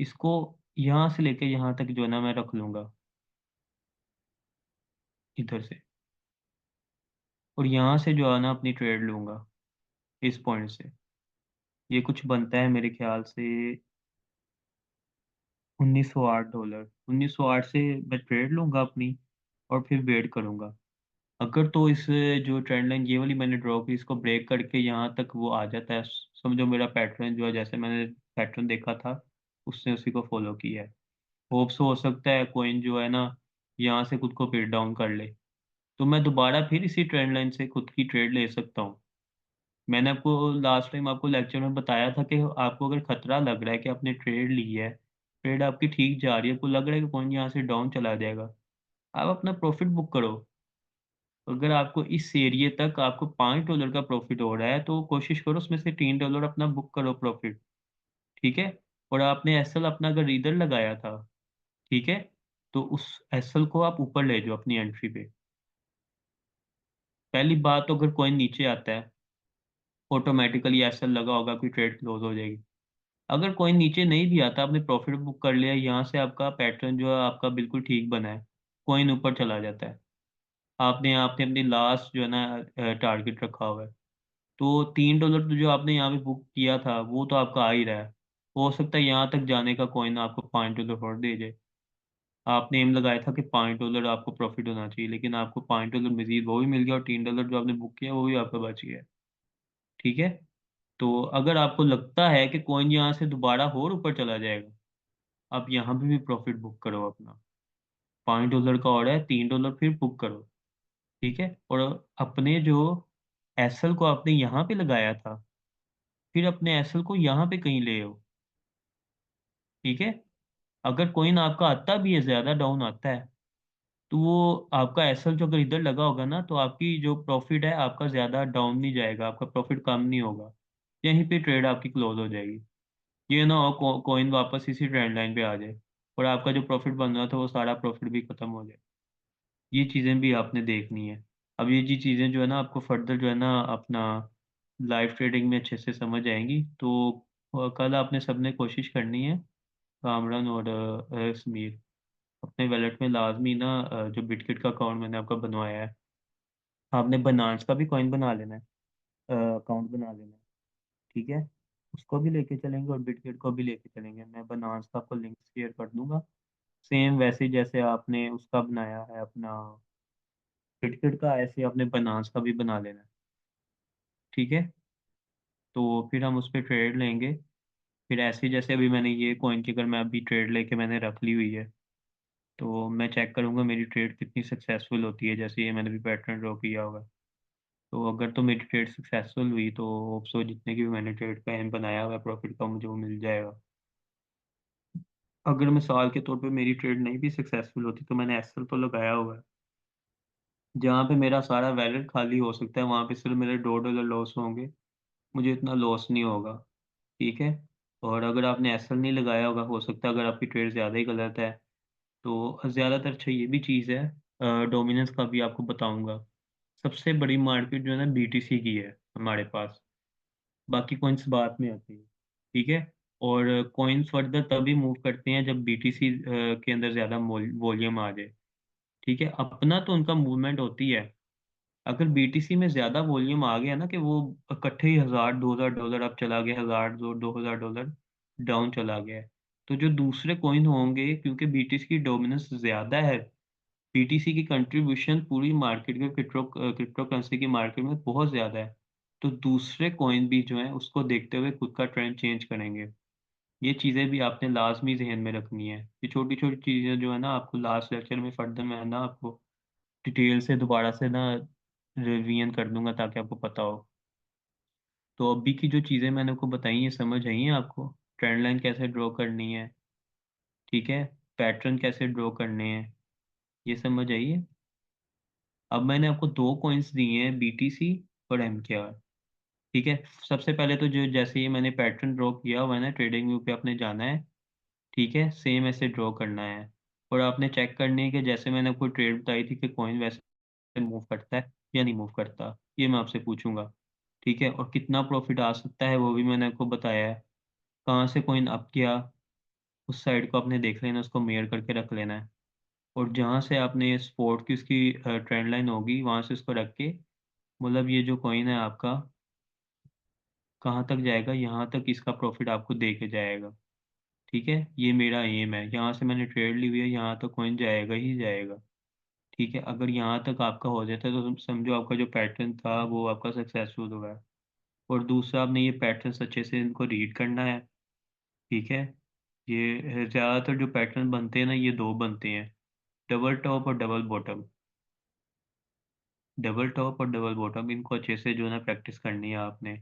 इसको यहाँ से लेके यहाँ तक जो है ना मैं रख लूंगा, इधर से। और यहाँ से जो है ना अपनी ट्रेड लूंगा, इस पॉइंट से। ये कुछ बनता है मेरे ख्याल से $1908। 1908 से मैं ट्रेड लूंगा अपनी, और फिर वेट करूंगा। अगर तो इस जो ट्रेंड लाइन ये वाली मैंने ड्रॉ की, इसको ब्रेक करके यहाँ तक वो आ जाता है, समझो मेरा पैटर्न जो है, जैसे मैंने पैटर्न देखा था उसने उसी को फॉलो किया है। होप्स हो सकता है कोइन जो है ना यहाँ से खुद को फिर डाउन कर ले, तो मैं दोबारा फिर इसी ट्रेंड लाइन से खुद की ट्रेड ले सकता हूँ। मैंने आपको लास्ट टाइम आपको लेक्चर में बताया था कि आपको अगर खतरा लग रहा है कि आपने ट्रेड ली है, ट्रेड आपकी ठीक जा रही है, आपको लग रहा है कि कौन यहाँ से डाउन चला जाएगा, आप अपना प्रॉफिट बुक करो। अगर आपको इस एरिए तक आपको $5 का प्रॉफिट हो रहा है, तो कोशिश करो उसमें से $3 अपना बुक करो प्रॉफिट। ठीक है, और आपने एसएल अपना अगर इधर लगाया था, ठीक है, तो उस एसएल को आप ऊपर ले जाओ अपनी एंट्री पे। पहली बात तो अगर कॉइन नीचे आता है, ऑटोमेटिकली एसएल लगा होगा, आपकी ट्रेड क्लोज हो जाएगी। अगर कोई नीचे नहीं भी आता, आपने प्रॉफिट बुक कर लिया, यहाँ से आपका पैटर्न जो है आपका बिल्कुल ठीक बना है, कॉइन ऊपर चला जाता है। आपने आपने अपनी लास्ट जो है ना टारगेट रखा हुआ है, तो $3 तो जो आपने यहाँ पे बुक किया था वो तो आपका आ ही रहा है। हो सकता है यहाँ तक जाने का कॉइन आपको $5 और दे जाए। आपने एम लगाया था कि $5 आपको प्रॉफिट होना चाहिए, लेकिन आपको $5 मजीद वो भी मिल गया, और $3 जो आपने बुक किया वो भी आपका बच गया। ठीक है, तो अगर आपको लगता है कि कॉइन यहाँ से दोबारा और ऊपर चला जाएगा, आप यहाँ पे भी प्रॉफिट बुक करो अपना। $5 का ऑर्डर है, $3 फिर बुक करो। ठीक है, और अपने जो एसएल को आपने यहाँ पे लगाया था, फिर अपने एसएल को यहाँ पे कहीं ले आओ। ठीक है, अगर कोइन आपका आता भी है, ज्यादा डाउन आता है, तो वो आपका एसएल जो अगर इधर लगा होगा ना, तो आपकी जो प्रॉफिट है आपका ज्यादा डाउन नहीं जाएगा, आपका प्रॉफिट कम नहीं होगा, यहीं पे ट्रेड आपकी क्लोज हो जाएगी। ये ना हो कॉइन वापस इसी ट्रेंड लाइन पे आ जाए, और आपका जो प्रॉफिट बन रहा था वो सारा प्रॉफिट भी खत्म हो जाए। ये चीज़ें भी आपने देखनी है। अब ये जी चीज़ें जो है ना आपको फर्दर जो है ना अपना लाइव ट्रेडिंग में अच्छे से समझ आएंगी। तो कल आपने सबने कोशिश करनी है, कामरान और समीर, अपने वैलेट में लाजमी ना जो बिटकिट का अकाउंट मैंने आपका बनवाया है, आपने बनान्स का भी कॉइन बना लेना है, अकाउंट बना लेना है। ठीक है, उसको भी लेके चलेंगे और बिटकिट को भी लेके चलेंगे। मैं बनान्स का आपको लिंक शेयर कर दूंगा, सेम वैसे ही जैसे आपने उसका बनाया है अपना बिटकिट का, ऐसे आपने बनान्स का भी बना लेना है। ठीक है, तो फिर हम उस पर ट्रेड लेंगे। फिर ऐसे ही जैसे अभी मैंने ये कॉइन की, अगर मैं अभी ट्रेड लेके मैंने रख ली हुई है, तो मैं चेक करूंगा मेरी ट्रेड कितनी सक्सेसफुल होती है, जैसे ये मैंने भी पैटर्न ड्रॉ किया होगा। तो अगर तो मेरी ट्रेड सक्सेसफुल हुई, तो होप सो जितने की भी मैंने ट्रेड का एम बनाया हुआ है प्रॉफिट का, मुझे वो मिल जाएगा। अगर मिसाल के तौर पे मेरी ट्रेड नहीं भी सक्सेसफुल होती, तो मैंने एसएल तो लगाया हुआ है, जहाँ पे मेरा सारा वैलेट खाली हो सकता है वहाँ पे सिर्फ मेरे $2 लॉस होंगे, मुझे इतना लॉस नहीं होगा। ठीक है, और अगर आपने एसएल नहीं लगाया होगा, हो सकता है अगर आपकी ट्रेड ज़्यादा ही गलत है, तो ज़्यादातर अच्छा ये भी चीज़ है, डोमिनेंस का भी आपको बताऊंगा। सबसे बड़ी मार्केट जो है ना बीटीसी की है हमारे पास, बाकी कॉइन्स बाद में आती है। ठीक है, और कॉइन फर्दर तभी मूव करते हैं जब बीटीसी के अंदर ज़्यादा वॉल्यूम आ जाए। ठीक है, अपना तो उनका मूवमेंट होती है। अगर बीटीसी में ज़्यादा वॉल्यूम आ गया ना कि वो इकट्ठे ही 1,000 2,000 डॉलर अब चला गया, 1,000 2,000 डॉलर डाउन चला गया है, तो जो दूसरे कॉइन होंगे, क्योंकि बीटीसी की डोमिनेंस ज़्यादा है, बीटीसी की कंट्रीब्यूशन पूरी मार्केट में, क्रिप्टो करेंसी की मार्केट में बहुत ज़्यादा है, तो दूसरे कॉइन भी जो है उसको देखते हुए खुद का ट्रेंड चेंज करेंगे। ये चीज़ें भी आपने लाजमी जहन में रखनी है। ये छोटी छोटी चीज़ें जो है ना, आपको लास्ट लेक्चर में फर्दर मैं ना आपको डिटेल से दोबारा से ना रिवीजन कर दूंगा ताकि आपको पता हो। तो अभी की जो चीज़ें मैंने आपको बताई हैं, समझ आई हैं आपको? ट्रेंड लाइन कैसे ड्रॉ करनी है, ठीक है, पैटर्न कैसे ड्रॉ करने हैं, ये समझ आई है? अब मैंने आपको दो कॉइन्स दिए हैं, बीटीसी और एमकेआर। ठीक है, सबसे पहले तो जो जैसे ये मैंने पैटर्न ड्रॉ किया हुआ है ना, ट्रेडिंग व्यू पे आपने जाना है। ठीक है, सेम ऐसे ड्रॉ करना है। और आपने चेक करनी है कि जैसे मैंने आपको ट्रेड बताई थी कि कॉइन वैसे मूव करता है या नहीं मूव करता, ये मैं आपसे पूछूंगा। ठीक है, और कितना प्रॉफिट आ सकता है वो भी मैंने आपको बताया है। कहाँ से कॉइन अप किया, उस साइड को आपने देख लेना, उसको मेयर करके रख लेना है। और जहाँ से आपने स्पोर्ट की उसकी ट्रेंड लाइन होगी, वहाँ से उसको रख के, मतलब ये जो कॉइन है आपका कहाँ तक जाएगा, यहाँ तक इसका प्रॉफिट आपको दे के जाएगा। ठीक है, ये मेरा एम है, यहाँ से मैंने ट्रेड ली हुई है, यहाँ तक कॉइन जाएगा ही जाएगा। ठीक है, अगर यहाँ तक आपका हो जाता है तो समझो आपका जो पैटर्न था वो आपका सक्सेसफुल हुआ है। और दूसरा, आपने ये पैटर्न अच्छे से इनको रीड करना है। ठीक है, ये ज़्यादातर जो पैटर्न बनते हैं ना, ये दो बनते हैं, डबल टॉप और डबल बॉटम। डबल टॉप और डबल बॉटम, इनको अच्छे से जो है ना प्रैक्टिस करनी है आपने।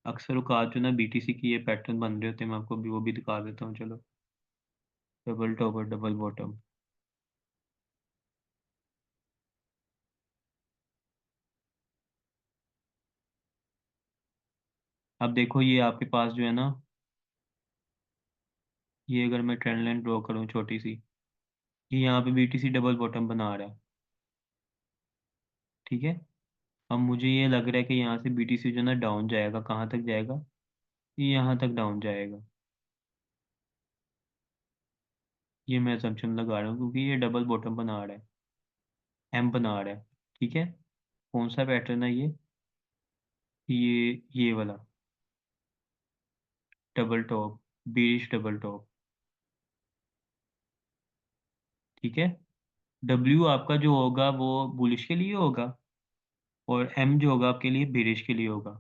अक्सर औकात जो ना बीटीसी की ये पैटर्न बन रहे होते हैं, मैं आपको भी वो भी दिखा देता हूँ, चलो। डबल टॉप और डबल बॉटम। अब देखो, ये आपके पास जो है ना, ये अगर मैं ट्रेंड लाइन ड्रॉ करूँ छोटी सी, ये यहाँ पे बीटीसी डबल बॉटम बना रहा है। ठीक है, अब मुझे ये लग रहा है कि यहाँ से बीटीसी जो है ना डाउन जाएगा, कहाँ तक जाएगा, ये यहाँ तक डाउन जाएगा। ये मैं assumption लगा रहा हूँ क्योंकि ये डबल बॉटम बना रहा है, एम बना रहा है। ठीक है, कौन सा पैटर्न है ये वाला double top, bearish double top. ठीक है, डब्ल्यू आपका जो होगा वो बुलिश के लिए होगा, और एम जो होगा आपके लिए बेरिश के लिए होगा।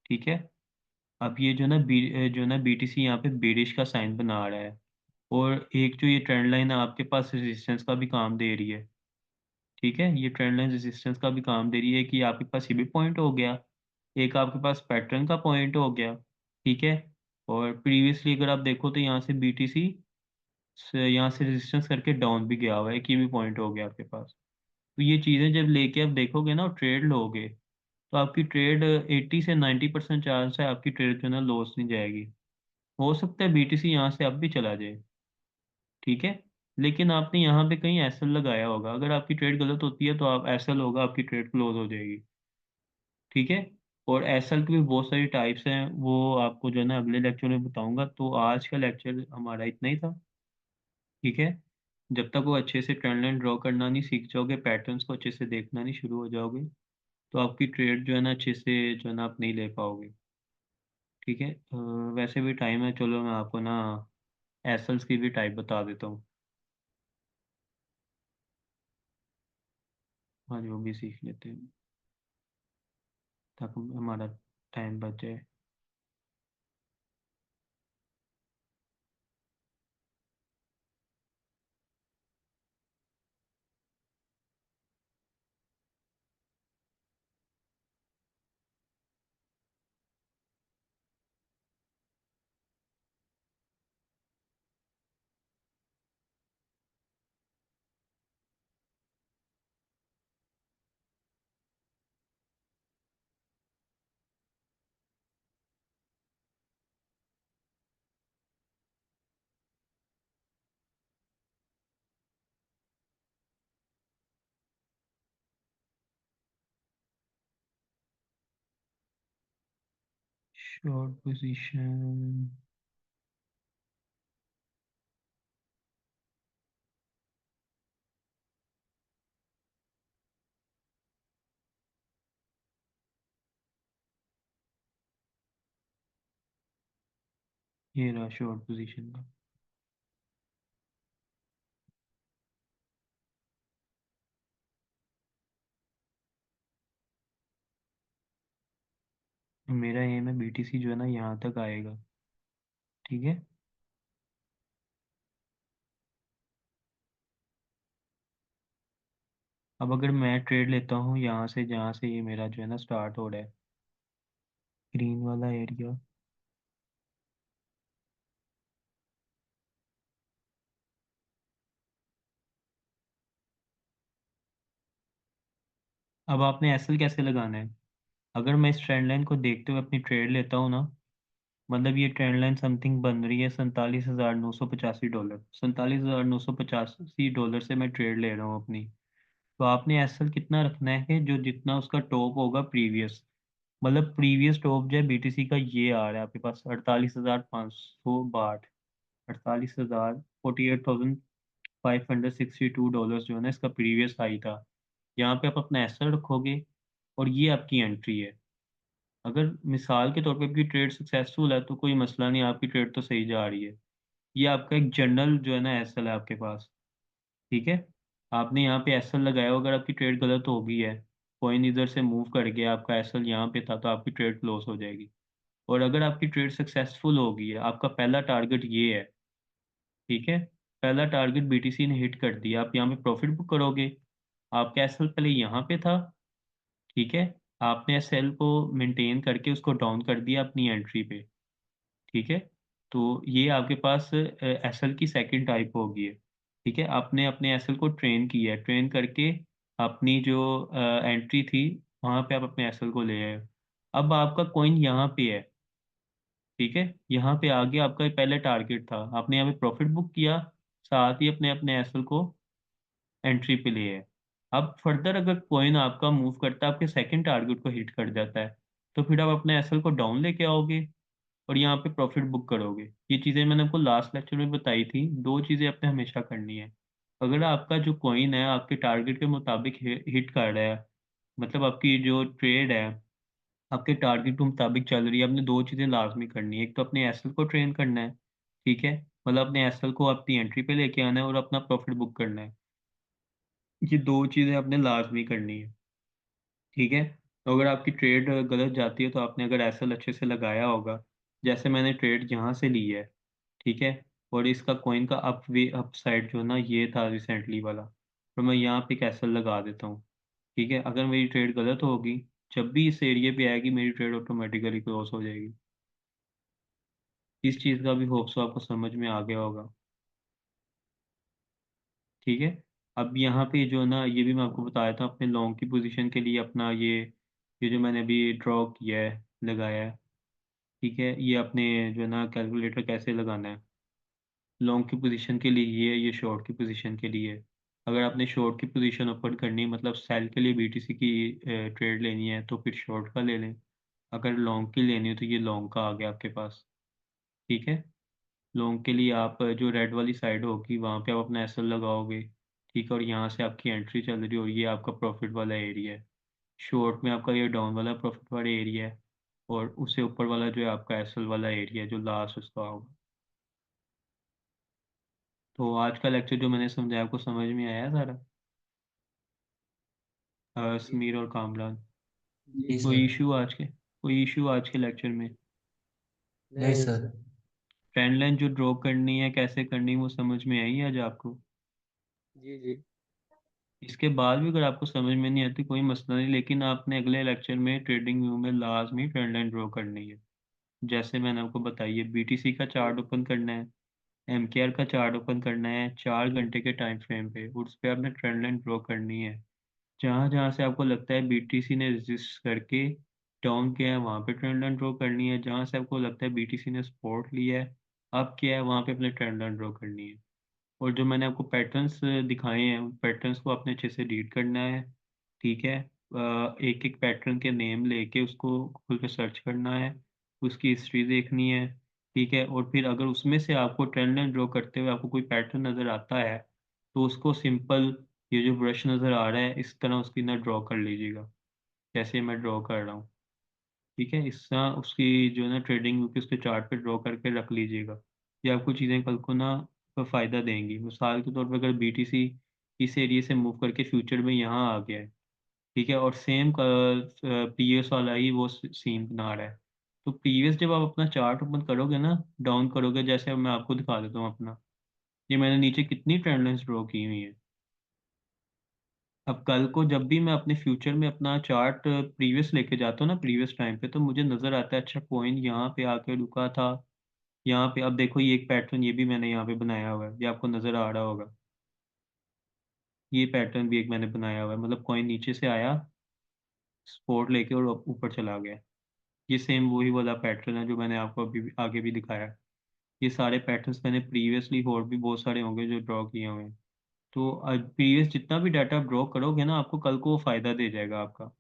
ठीक है, अब ये जो ना बीटीसी यहाँ पे बेरिश का साइन बना रहा है, और एक जो ये ट्रेंड लाइन है आपके पास रेजिस्टेंस का भी काम दे रही है। ठीक है, ये ट्रेंड लाइन रेजिस्टेंस का भी काम दे रही है कि आपके पास ये भी पॉइंट हो गया, एक आपके पास पैटर्न का पॉइंट हो गया। ठीक है, और प्रीवियसली अगर आप देखो तो यहाँ से बीटीसी से यहाँ से रेजिस्टेंस करके डाउन भी गया हुआ है, एक ये भी पॉइंट हो गया आपके पास। तो ये चीज़ें जब लेके आप देखोगे ना और ट्रेड लोगे, तो आपकी ट्रेड 80 से 90% चांस है आपकी ट्रेड जो है ना लॉस नहीं जाएगी। हो सकता है बीटीसी यहाँ से अब भी चला जाए। ठीक है, लेकिन आपने यहाँ पे कहीं एसएल लगाया होगा, अगर आपकी ट्रेड गलत होती है तो आप एसएल होगा, आपकी ट्रेड क्लोज हो जाएगी। ठीक है, और एसएल की भी बहुत सारी टाइप्स हैं, वो आपको जो है ना अगले लेक्चर में बताऊंगा। तो आज का लेक्चर हमारा इतना ही था। ठीक है, जब तक वो अच्छे से ट्रेंड लाइन ड्रॉ करना नहीं सीख जाओगे, पैटर्न्स को अच्छे से देखना नहीं शुरू हो जाओगे, तो आपकी ट्रेड जो है ना अच्छे से जो है ना आप नहीं ले पाओगे। ठीक है, वैसे भी टाइम है, चलो मैं आपको ना एसएल्स की भी टाइप बता देता हूँ। हाँ जी, वो भी सीख लेते हैं ताकि हमारा टाइम बच जाए। शॉर्ट पोजीशन, ये रहा शॉर्ट पोजीशन का। मेरा एम है बीटीसी जो है ना यहाँ तक आएगा। ठीक है। अब अगर मैं ट्रेड लेता हूँ यहाँ से, जहाँ से ये मेरा जो है ना स्टार्ट हो रहा है, ग्रीन वाला एरिया। अब आपने एसएल कैसे लगाना है? अगर मैं इस ट्रेंड लाइन को देखते हुए अपनी ट्रेड लेता हूँ ना, मतलब ये ट्रेंड लाइन समथिंग बन रही है $47,985, $47,985 से मैं ट्रेड ले रहा हूँ अपनी। तो आपने एसएल कितना रखना है, जो जितना उसका टॉप होगा प्रीवियस, मतलब प्रीवियस टॉप जो है बीटीसी का ये आ रहा है आपके पास 48,562, 48,000, $48,562 जो है ना इसका प्रीवियस हाई था। यहाँ पे आप अपना एसएल रखोगे और ये आपकी एंट्री है। अगर मिसाल के तौर पे आपकी ट्रेड सक्सेसफुल है तो कोई मसला नहीं, आपकी ट्रेड तो सही जा रही है। ये आपका एक जनरल जो है ना एसएल है आपके पास। ठीक है। आपने यहाँ पे एसएल लगाया हो, अगर आपकी ट्रेड गलत हो गई है, कॉइन इधर से मूव कर गया, आपका एसएल यहाँ पे था, तो आपकी ट्रेड क्लोज हो जाएगी। और अगर आपकी ट्रेड सक्सेसफुल हो गई है, आपका पहला टारगेट ये है। ठीक है। पहला टारगेट बीटीसी ने हिट कर दिया, आप यहाँ पे प्रॉफिट बुक करोगे। आपका एसएल पहले यहाँ पे था। ठीक है। आपने एसएल को मेंटेन करके उसको डाउन कर दिया अपनी एंट्री पे। ठीक है। तो ये आपके पास एसएल की सेकंड टाइप होगी है। ठीक है। आपने अपने एसएल को ट्रेन किया है, ट्रेन करके अपनी जो एंट्री थी वहां पे आप अपने एसएल को ले आए। अब आपका कॉइन यहाँ पे है। ठीक है। यहाँ पे आगे आपका ये पहले टारगेट था, आपने यहाँ पे प्रॉफिट बुक किया, साथ ही अपने अपने एसएल को एंट्री पे लिए है। अब फर्दर अगर कॉइन आपका मूव करता है, आपके सेकंड टारगेट को हिट कर जाता है, तो फिर आप अपने एसएल को डाउन लेके आओगे और यहाँ पे प्रॉफिट बुक करोगे। ये चीज़ें मैंने आपको लास्ट लेक्चर में बताई थी, दो चीज़ें आपने हमेशा करनी है। अगर आपका जो कॉइन है आपके टारगेट के मुताबिक हिट कर रहा है, मतलब आपकी जो ट्रेड है आपके टारगेट के मुताबिक चल रही है, आपने दो चीज़ें लाजमी करनी है। एक तो अपने एसएल को ट्रेन करना है। ठीक है। मतलब अपने एसएल को अपनी एंट्री पे लेके आना है और अपना प्रॉफिट बुक करना है। ये दो चीज़ें आपने लाजमी करनी है। ठीक है। तो अगर आपकी ट्रेड गलत जाती है, तो आपने अगर एसएल अच्छे से लगाया होगा, जैसे मैंने ट्रेड यहाँ से ली है। ठीक है। और इसका कॉइन का अप साइड जो ना ये था रिसेंटली वाला, तो मैं यहाँ पे कैसल लगा देता हूँ। ठीक है। अगर मेरी ट्रेड गलत होगी, जब भी इस एरिया पे आएगी मेरी ट्रेड ऑटोमेटिकली क्रॉस हो जाएगी। इस चीज़ का भी होप्स आपको समझ में आ गया होगा। ठीक है। अब यहाँ पे जो ना ये भी मैं आपको बताया था, अपने लॉन्ग की पोजीशन के लिए अपना ये जो मैंने अभी ड्रॉ किया है, लगाया है। ठीक है। ये अपने जो है ना कैलकुलेटर कैसे लगाना है लॉन्ग की पोजीशन के लिए, ये शॉर्ट की पोजीशन के लिए। अगर आपने शॉर्ट की पोजीशन ओपन करनी है, मतलब सेल के लिए बीटीसी की ट्रेड लेनी है, तो फिर शॉर्ट का ले लें। अगर लॉन्ग की लेनी है तो ये लॉन्ग का आ गया आपके पास। ठीक है। लॉन्ग के लिए आप जो रेड वाली साइड होगी वहाँ पे आप अपना एसएल लगाओगे। ठीक है। और यहाँ से आपकी एंट्री चल रही है और ये आपका प्रॉफिट वाला एरिया है। शॉर्ट में आपका ये डाउन वाला प्रॉफिट वाला एरिया है, और उससे ऊपर वाला जो है आपका एसएल वाला एरिया है जो लास्ट उसका होगा। तो आज का लेक्चर जो मैंने समझाया आपको समझ में आया सारा? जी समीर और कामरान, जी जी जी। सर। कोई इशू आज के लेक्चर में? नहीं नहीं सर। ट्रेंड लाइन जो ड्रॉ करनी है कैसे करनी है वो समझ में आई आज आपको? जी जी। इसके बाद भी अगर आपको समझ में नहीं आती कोई मसला नहीं, लेकिन आपने अगले लेक्चर में ट्रेडिंग व्यू में लाजमी ट्रेंड लाइन ड्रॉ करनी है। जैसे मैंने आपको बताई है, बीटीसी का चार्ट ओपन करना है, एमकेआर का चार्ट ओपन करना है 4 घंटे के टाइम फ्रेम पे, उस पर आपने ट्रेंड लाइन ड्रॉ करनी है। जहाँ जहाँ से आपको लगता है बीटीसी ने रेजिस्ट करके डाउन किया है वहाँ पे ट्रेंड लाइन ड्रॉ करनी है। जहाँ से आपको लगता है बीटीसी ने सपोर्ट लिया है, अप किया है, वहाँ पे अपने ट्रेंड लाइन ड्रॉ करनी है। और जो मैंने आपको पैटर्न्स दिखाए हैं उन पैटर्न्स को आपने अच्छे से रीड करना है। ठीक है। एक एक पैटर्न के नेम लेके उसको खुल के सर्च करना है। उसकी हिस्ट्री देखनी है। ठीक है, और फिर अगर उसमें से आपको ट्रेंड लाइन ड्रॉ करते हुए आपको कोई पैटर्न नज़र आता है, तो उसको सिंपल, ये जो ब्रश नज़र आ रहा है इस तरह उसकी ना ड्रॉ कर लीजिएगा, जैसे मैं ड्रॉ कर रहा हूँ। ठीक है, इस तरह उसकी जो है ना ट्रेडिंग व्यू की उसके चार्ट पे ड्रॉ करके रख लीजिएगा। ये आपको चीज़ें कल को ना फ़ायदा देंगी। मिसाल के तौर पर अगर बीटीसी इस एरिया से मूव करके फ्यूचर में यहाँ आ गया है, ठीक है, और सेम प्रीवियस वाला ही वो सीन बना रहा है, तो प्रीवियस जब आप अपना चार्ट ओपन करोगे ना, डाउन करोगे, जैसे अब मैं आपको दिखा देता हूँ अपना, ये मैंने नीचे कितनी ट्रेंड लाइंस ड्रॉ की हुई है। अब कल को जब भी मैं अपने फ्यूचर में अपना चार्ट प्रीवियस लेके जाता हूँ ना, प्रीवियस टाइम पे, तो मुझे नजर आता है अच्छा पॉइंट यहाँ पे आके रुका था, यहाँ पे। अब देखो ये एक पैटर्न ये भी मैंने यहाँ पे बनाया हुआ है, ये आपको नजर आ रहा होगा। ये पैटर्न भी एक मैंने बनाया हुआ है, मतलब कॉइन नीचे से आया, सपोर्ट लेके और ऊपर चला गया। ये सेम वही वाला पैटर्न है जो मैंने आपको अभी आगे भी दिखाया है। ये सारे पैटर्न्स मैंने प्रीवियसली और भी बहुत सारे होंगे जो ड्रॉ किए हुए हैं। तो प्रीवियस जितना भी डाटा आप ड्रॉ करोगे ना, आपको कल को वो फायदा दे जाएगा आपका।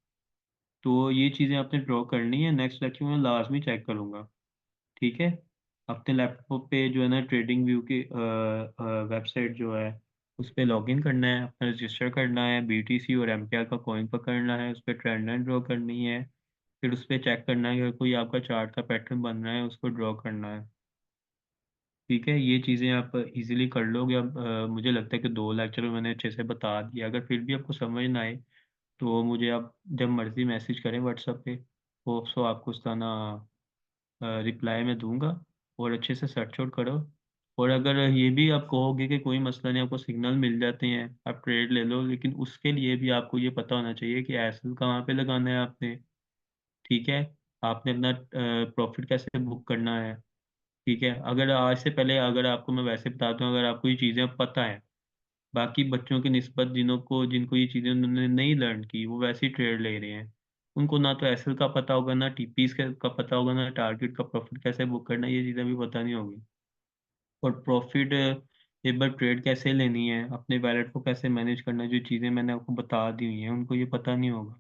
तो ये चीज़ें आपने ड्रॉ करनी है, नेक्स्ट लेक्चर में लाजमी चेक करूँगा। ठीक है, अपने लैपटॉप पे जो है ना ट्रेडिंग व्यू की वेबसाइट जो है, उस पर लॉगिन करना है, अपना रजिस्टर करना है, बीटीसी और एमपीआर का कॉइन पकड़ना है, उस पर ट्रेंड लाइन ड्रॉ करनी है, फिर उस पर चेक करना है कि अगर कोई आपका चार्ट का पैटर्न बन रहा है उसको ड्रॉ करना है। ठीक है, ये चीज़ें आप इजीली कर लोगे। अब मुझे लगता है कि 2 लेक्चर में मैंने अच्छे से बता दिया। अगर फिर भी आपको समझ ना आए तो मुझे आप जब मर्ज़ी मैसेज करें व्हाट्सएप पे, वो सो आपको उसका ना रिप्लाई मैं दूंगा। और अच्छे से सर्च आउट करो। और अगर ये भी आप कहोगे कि कोई मसला नहीं, आपको सिग्नल मिल जाते हैं, आप ट्रेड ले लो, लेकिन उसके लिए भी आपको ये पता होना चाहिए कि एसएल कहाँ पे लगाना है आपने। ठीक है, आपने अपना प्रॉफिट कैसे बुक करना है। ठीक है, अगर आज से पहले अगर आपको मैं वैसे बताता हूँ, अगर आपको ये चीज़ें पता है, बाकी बच्चों की निस्बत जिनको ये चीज़ें उन्होंने नहीं लर्न की, वो वैसे ही ट्रेड ले रहे हैं। उनको ना तो एसएल का पता होगा, ना टीपीस का पता होगा, ना टारगेट का प्रॉफिट कैसे बुक करना है, ये चीज़ें भी पता नहीं होगी। और प्रॉफिट एक बार ट्रेड कैसे लेनी है, अपने वैलेट को कैसे मैनेज करना है, जो चीज़ें मैंने आपको बता दी हुई हैं, उनको ये पता नहीं होगा।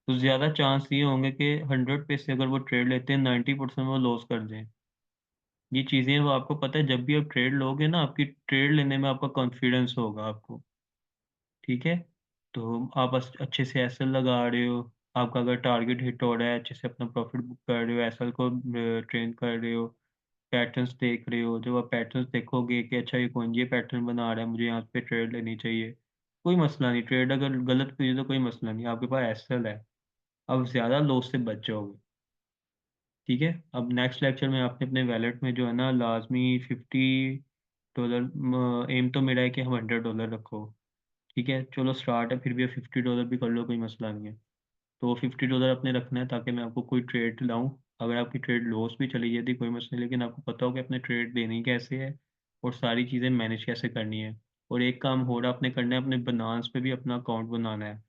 तो ज़्यादा चांस ये होंगे कि 100 पे से अगर वो ट्रेड लेते हैं, 90% वो लॉस कर दें। ये चीज़ें वो आपको पता है, जब भी आप ट्रेड लोगे ना, आपकी ट्रेड लेने में आपका कॉन्फिडेंस होगा आपको। ठीक है, तो आप अच्छे से एसएल लगा रहे हो, आपका अगर टारगेट हिट हो रहा है, अच्छे से अपना प्रॉफिट बुक कर रहे हो, एसएल को ट्रेन कर रहे हो, पैटर्न्स देख रहे हो। जब आप पैटर्न्स देखोगे कि अच्छा ये कौन ये पैटर्न बना रहा है, मुझे यहाँ पे ट्रेड लेनी चाहिए, कोई मसला नहीं। ट्रेड अगर गलत हुई तो कोई मसला नहीं, आपके पास एसएल है, अब ज़्यादा लॉस से बच जाओगे। ठीक है, अब नेक्स्ट लेक्चर में आपने अपने वैलेट में जो है ना लाजमी $50, एम तो मेरा है कि हम $100 रखो। ठीक है, चलो स्टार्ट है, फिर भी $50 भी कर लो, कोई मसला नहीं है। तो $50 अपने रखना है, ताकि मैं आपको कोई ट्रेड लाऊं। अगर आपकी ट्रेड लॉस भी चली जाती कोई मसला नहीं, लेकिन आपको पता हो कि अपने ट्रेड देनी कैसे है और सारी चीज़ें मैनेज कैसे करनी है। और एक काम हो रहा आपने करना है, अपने बनास पे भी अपना अकाउंट बनाना है।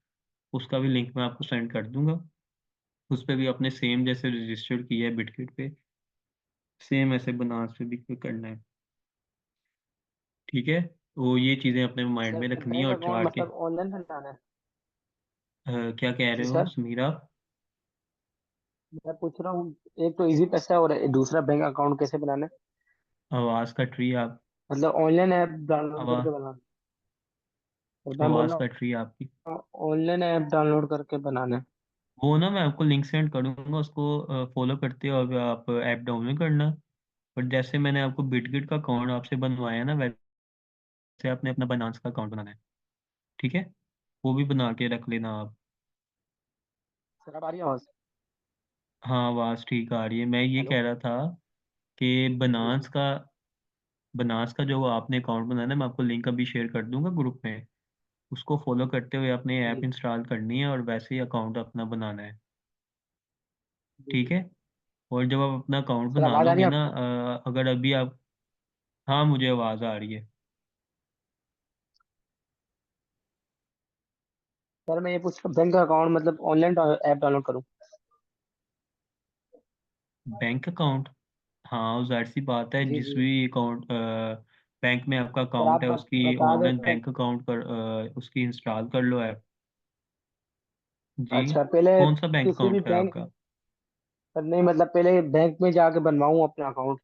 उसका भी लिंक मैं आपको सेंड कर दूंगा। उस पर भी अपने सेम जैसे रजिस्टर्ड किया है बिटकिट पे, सेम ऐसे बनास पे भी करना है। ठीक है, तो ये चीज़ें अपने माइंड सर में रखनी है। बैंक और अकाउंट चार्ट के मतलब ऑनलाइन बनाना है? क्या कह रहे जी हो सर, समीरा? मैं पूछ रहा हूँ, एक तो इजी पैसा है और दूसरा बैंक अकाउंट कैसे बनाना है? आवाज़ कट रही है आप। मतलब ऑनलाइन ऐप डाउनलोड आवाज़ करके बनाना है? और मैं बोल आवाज़ रहा कट रही है आपकी। हूँ ऑनलाइन ऐप डाउनलोड करके बनाना है। वो ना मैं आपको लिंक सेंड करूँगा, उसको फॉलो करते हो, अब आप ऐप डाउनलोड करना। और जैसे मैंने आपको बिटगिट का अकाउंट आपसे बनवाया ना, वैसे आपने अपना बाइनांस का अकाउंट बनाना है। ठीक है, वो भी बना के रख लेना आप। सर अब आ रही है आवाज? हाँ, आवाज़ ठीक आ रही है। मैं ये हेलो। कह रहा था कि जी जी। बनास का जो आपने अकाउंट बनाना है, मैं आपको लिंक अभी शेयर कर दूंगा ग्रुप में। उसको फॉलो करते हुए अपने ऐप जी इंस्टॉल करनी है और वैसे ही अकाउंट अपना बनाना है। जी ठीक जी। है, और जब आप अपना अकाउंट सर बना आवाज आ रही लोगे है ना, आपको? अगर अभी आप, हाँ मुझे आवाज़ आ रही है। सर मैं ये पूछ रहा हूँ, बैंक अकाउंट मतलब ऑनलाइन ऐप डाउनलोड करूँ? बैंक अकाउंट, हाँ जाहिर सी बात है, जी जिस जी। भी अकाउंट बैंक में आपका सर आप अकाउंट है उसकी बता ऑनलाइन देते। बैंक अकाउंट कर उसकी इंस्टॉल कर लो ऐप। जी, अच्छा पहले कौन सा बैंक किसी भी अकाउंट है बैंक, आपका? पर नहीं मतलब पहले बैंक में जाके बनवाऊं अपना अकाउंट।